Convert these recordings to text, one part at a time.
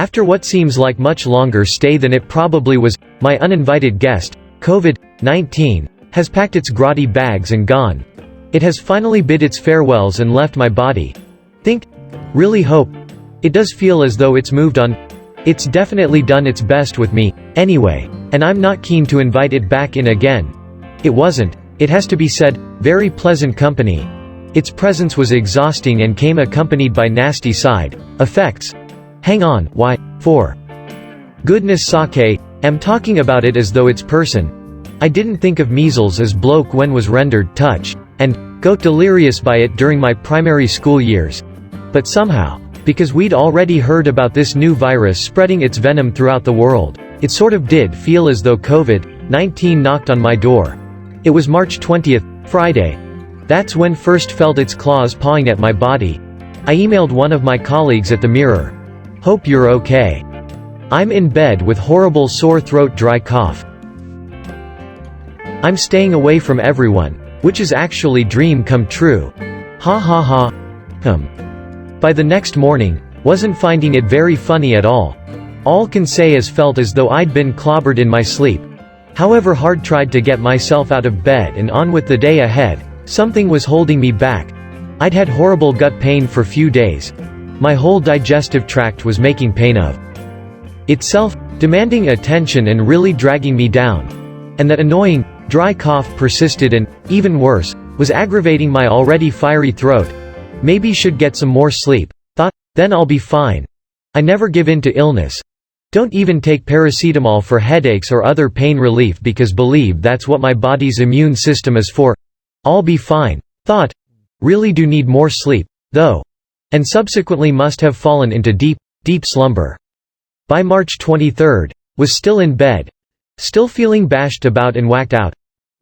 After what seems like much longer stay than it probably was, my uninvited guest, COVID-19, has packed its grotty bags and gone. It has finally bid its farewells and left my body. Really hope. It does feel as though it's moved on. It's definitely done its best with me, anyway, and I'm not keen to invite it back in again. It wasn't, it has to be said, very pleasant company. Its presence was exhausting and came accompanied by nasty side effects. Hang on, why, for goodness sake, am talking about it as though it's person. I didn't think of measles as bloke when was rendered touch, and go delirious by it during my primary school years. But somehow, because we'd already heard about this new virus spreading its venom throughout the world, it sort of did feel as though COVID-19 knocked on my door. It was March 20th, Friday. That's when first felt its claws pawing at my body. I emailed one of my colleagues at the Mirror. Hope you're okay. I'm in bed with horrible sore throat, dry cough. I'm staying away from everyone, which is actually dream come true. Ha ha ha. By the next morning, wasn't finding it very funny at all. All can say is felt as though I'd been clobbered in my sleep. However hard tried to get myself out of bed and on with the day ahead, something was holding me back. I'd had horrible gut pain for few days. My whole digestive tract was making pain of itself, demanding attention and really dragging me down. And that annoying, dry cough persisted and, even worse, was aggravating my already fiery throat. Maybe should get some more sleep. Thought, then I'll be fine. I never give in to illness. Don't even take paracetamol for headaches or other pain relief because believe that's what my body's immune system is for. I'll be fine. Thought. Really do need more sleep, though. And subsequently must have fallen into deep, deep slumber. By March 23rd, was still in bed. Still feeling bashed about and whacked out.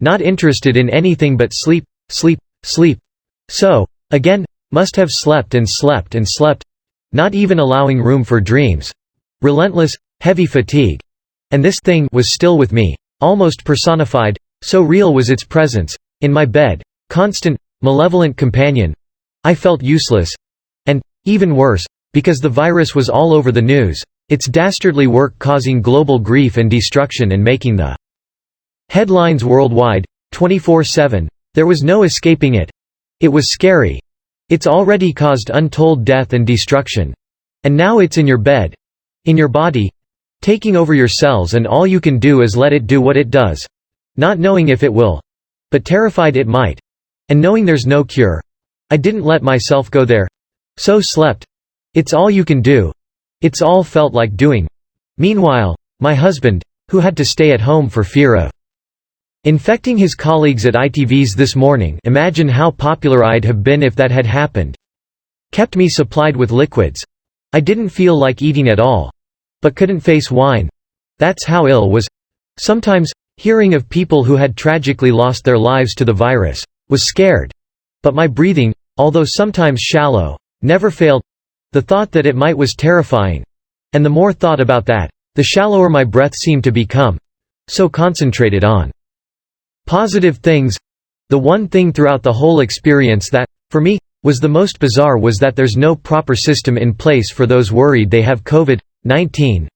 Not interested in anything but sleep, sleep, sleep. So, again, must have slept and slept and slept. Not even allowing room for dreams. Relentless, heavy fatigue. And this thing was still with me, almost personified, so real was its presence, in my bed, constant, malevolent companion. I felt useless. And, even worse, because the virus was all over the news, its dastardly work causing global grief and destruction and making the headlines worldwide, 24/7, there was no escaping it. It was scary. It's already caused untold death and destruction. And now it's in your bed. In your body. Taking over your cells and all you can do is let it do what it does. Not knowing if it will. But terrified it might. And knowing there's no cure. I didn't let myself go there. So slept. It's all you can do. It's all felt like doing. Meanwhile, my husband, who had to stay at home for fear of infecting his colleagues at ITV's this morning, imagine how popular I'd have been if that had happened, kept me supplied with liquids. I didn't feel like eating at all. But couldn't face wine. That's how ill was. Sometimes, hearing of people who had tragically lost their lives to the virus, was scared. But my breathing, although sometimes shallow, never failed. The thought that it might was terrifying. And the more thought about that, the shallower my breath seemed to become. So concentrated on positive things. The one thing throughout the whole experience that, for me, was the most bizarre was that there's no proper system in place for those worried they have COVID-19.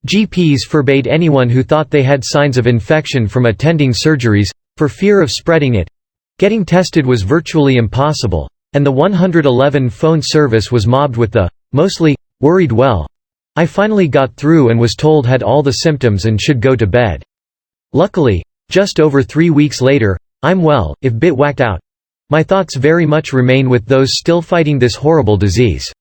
GPs forbade anyone who thought they had signs of infection from attending surgeries, for fear of spreading it. Getting tested was virtually impossible, and the 111 phone service was mobbed with the, mostly, worried well. I finally got through and was told had all the symptoms and should go to bed. Luckily, just over 3 weeks later, I'm well, if bit whacked out. My thoughts very much remain with those still fighting this horrible disease.